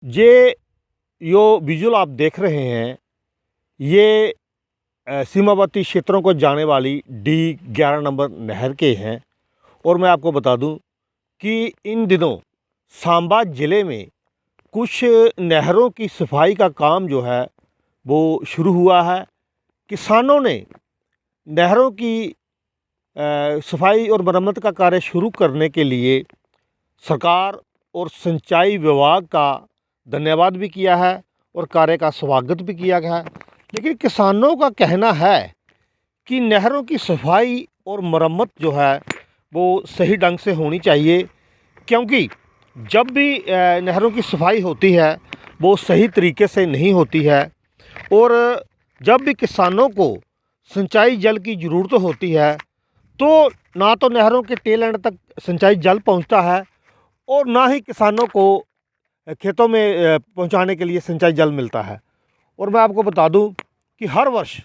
ये जो विजुअल आप देख रहे हैं, ये सीमावर्ती क्षेत्रों को जाने वाली D11 नंबर नहर के हैं। और मैं आपको बता दूं कि इन दिनों सांबा ज़िले में कुछ नहरों की सफाई का काम जो है वो शुरू हुआ है। किसानों ने नहरों की सफाई और मरम्मत का कार्य शुरू करने के लिए सरकार और सिंचाई विभाग का धन्यवाद भी किया है और कार्य का स्वागत भी किया गया है। लेकिन किसानों का कहना है कि नहरों की सफाई और मरम्मत जो है वो सही ढंग से होनी चाहिए, क्योंकि जब भी नहरों की सफाई होती है वो सही तरीके से नहीं होती है। और जब भी किसानों को सिंचाई जल की ज़रूरत होती है तो ना तो नहरों के टेल एंड तक सिंचाई जल पहुंचता है और ना ही किसानों को खेतों में पहुंचाने के लिए सिंचाई जल मिलता है। और मैं आपको बता दूं कि हर वर्ष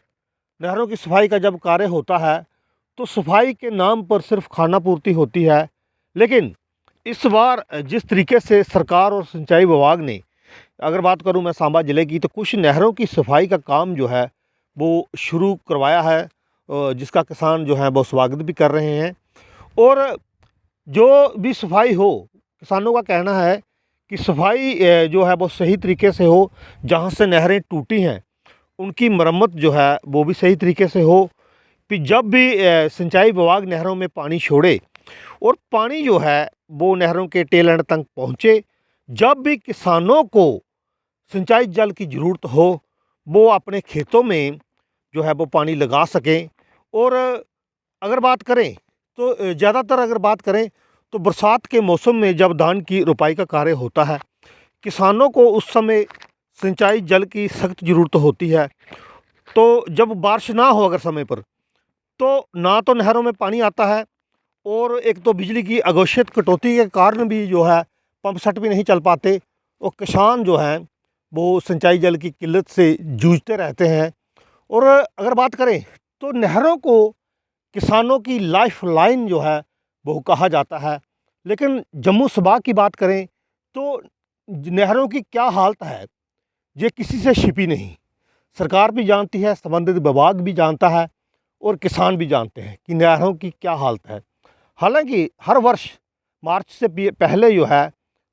नहरों की सफाई का जब कार्य होता है तो सफाई के नाम पर सिर्फ खाना पूर्ति होती है। लेकिन इस बार जिस तरीके से सरकार और सिंचाई विभाग ने, अगर बात करूं मैं सांबा ज़िले की, तो कुछ नहरों की सफाई का काम जो है वो शुरू करवाया है, जिसका किसान जो है वो स्वागत भी कर रहे हैं। और जो भी सफाई हो, किसानों का कहना है कि सफाई जो है वो सही तरीके से हो। जहाँ से नहरें टूटी हैं उनकी मरम्मत जो है वो भी सही तरीके से हो। फिर जब भी सिंचाई विभाग नहरों में पानी छोड़े और पानी जो है वो नहरों के टेल एंड तक पहुँचे, जब भी किसानों को सिंचाई जल की ज़रूरत हो वो अपने खेतों में जो है वो पानी लगा सकें। और अगर बात करें तो ज़्यादातर अगर बात करें तो बरसात के मौसम में जब धान की रुपाई का कार्य होता है, किसानों को उस समय सिंचाई जल की सख्त ज़रूरत होती है। तो जब बारिश ना हो अगर समय पर, तो ना तो नहरों में पानी आता है और एक तो बिजली की अघोषित कटौती के कारण भी जो है पंप सेट भी नहीं चल पाते और किसान जो हैं वो सिंचाई जल की किल्लत से जूझते रहते हैं। और अगर बात करें तो नहरों को किसानों की लाइफ लाइन जो है वो कहा जाता है। लेकिन जम्मू संभाग की बात करें तो नहरों की क्या हालत है ये किसी से छिपी नहीं। सरकार भी जानती है, संबंधित विभाग भी जानता है और किसान भी जानते हैं कि नहरों की क्या हालत है। हालांकि हर वर्ष मार्च से पहले जो है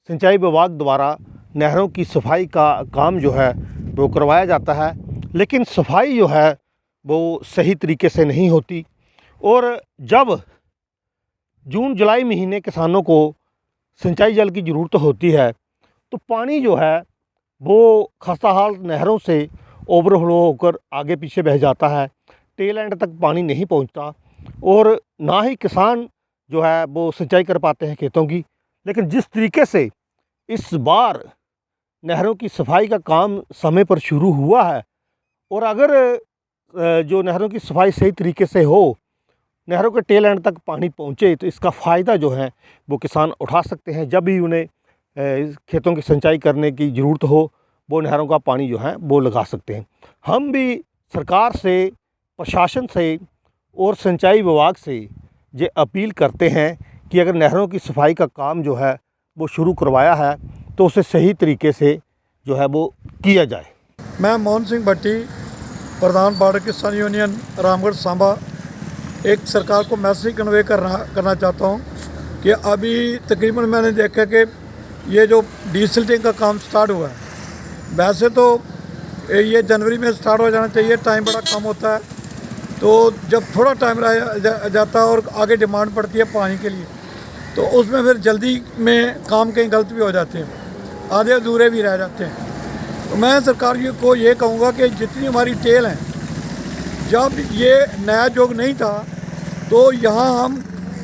सिंचाई विभाग द्वारा नहरों की सफाई का काम जो है वो करवाया जाता है, लेकिन सफाई जो है वो सही तरीके से नहीं होती। और जब जून जुलाई महीने किसानों को सिंचाई जल की ज़रूरत होती है तो पानी जो है वो खस्ताहाल नहरों से ओवरफ्लो होकर आगे पीछे बह जाता है, टेल एंड तक पानी नहीं पहुंचता और ना ही किसान जो है वो सिंचाई कर पाते हैं खेतों की। लेकिन जिस तरीके से इस बार नहरों की सफाई का काम समय पर शुरू हुआ है और अगर जो नहरों की सफाई सही तरीके से हो, नहरों के टेल एंड तक पानी पहुँचे, तो इसका फ़ायदा जो है वो किसान उठा सकते हैं। जब भी उन्हें खेतों की सिंचाई करने की ज़रूरत हो वो नहरों का पानी जो है वो लगा सकते हैं। हम भी सरकार से, प्रशासन से और सिंचाई विभाग से ये अपील करते हैं कि अगर नहरों की सफाई का काम जो है वो शुरू करवाया है तो उसे सही तरीके से जो है वो किया जाए। मैं मोहन सिंह भट्टी, प्रधान बॉर्डर किसान यूनियन रामगढ़ सांबा, एक सरकार को मैसेज कन्वे करना चाहता हूँ कि अभी तकरीबन मैंने देखा कि ये जो डीसिल्टिंग का काम स्टार्ट हुआ है, वैसे तो ये जनवरी में स्टार्ट हो जाना चाहिए, टाइम बड़ा कम होता है। तो जब थोड़ा टाइम रह जाता है और आगे डिमांड पड़ती है पानी के लिए तो उसमें फिर जल्दी में काम कहीं गलत भी हो जाते हैं, आधे अधूरे भी रह जाते हैं। तो मैं सरकार को ये कहूँगा कि जितनी हमारी टेल हैं, जब ये नया युग नहीं था तो यहाँ हम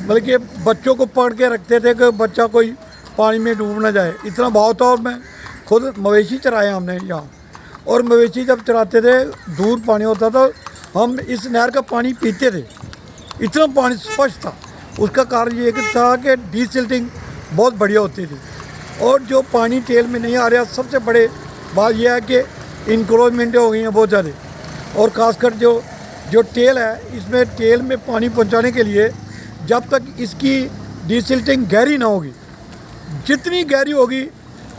बल्कि बच्चों को पकड़ के रखते थे कि बच्चा कोई पानी में डूब ना जाए, इतना भाव था। और मैं खुद मवेशी चराए हमने यहाँ, और मवेशी जब चराते थे दूर पानी होता था, हम इस नहर का पानी पीते थे, इतना पानी स्वच्छ था। उसका कारण ये था कि डीसिल्टिंग बहुत बढ़िया होती थी। और जो पानी टेल में नहीं आ रहा, सबसे बड़े बात यह है कि इंक्रोचमेंटें हो गई हैं बहुत ज़्यादा। और ख़ासकर जो टेल है, इसमें टेल में पानी पहुंचाने के लिए जब तक इसकी डीसिल्टिंग गहरी ना होगी, जितनी गहरी होगी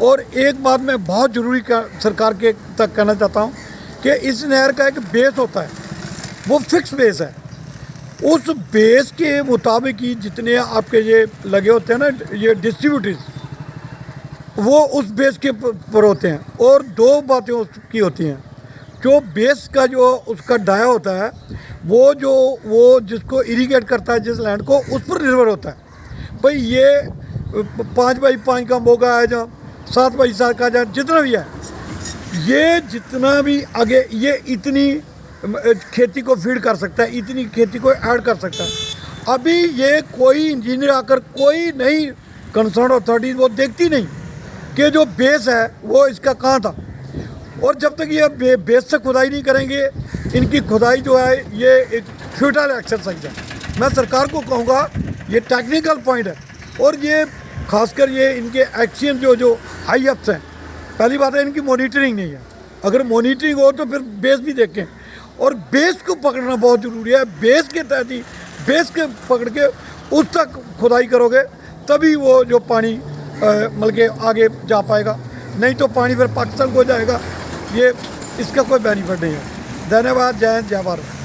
और एक बात मैं बहुत ज़रूरी सरकार के तक कहना चाहता हूँ कि इस नहर का एक बेस होता है, वो फिक्स बेस है। उस बेस के मुताबिक ही जितने आपके ये लगे होते हैं ना, ये डिस्ट्रीब्यूटर्स, वो उस बेस के पर होते हैं। और दो बातें उसकी होती हैं, जो बेस का जो उसका डाया होता है, वो जिसको इरीगेट करता है जिस लैंड को, उस पर निर्भर होता है। भाई ये 5x5 का मोगा है, जहाँ 7x7 का, जहाँ जितना भी है, ये जितना भी आगे ये इतनी खेती को फीड कर सकता है, इतनी खेती को ऐड कर सकता है। अभी ये कोई इंजीनियर आकर, कोई नहीं कंसर्न अथॉरिटी वो देखती नहीं कि जो बेस है वो इसका कहाँ था। और जब तक ये बेस से खुदाई नहीं करेंगे, इनकी खुदाई जो है ये एक फ्यूटाइल एक्सरसाइज है। मैं सरकार को कहूँगा, ये टेक्निकल पॉइंट है, और ये खासकर ये इनके एक्शन जो हाई अप्स हैं, पहली बात है इनकी मॉनिटरिंग नहीं है। अगर मॉनिटरिंग हो तो फिर बेस भी देखें, और बेस को पकड़ना बहुत ज़रूरी है। बेस के तहत ही, बेस के पकड़ के उस तक खुदाई करोगे, तभी वो जो पानी मतलब के आगे जा पाएगा, नहीं तो पानी फिर पाकिस्तान को जाएगा। ये इसका कोई बेनिफिट नहीं है। धन्यवाद। जय हिंद, जय भारत।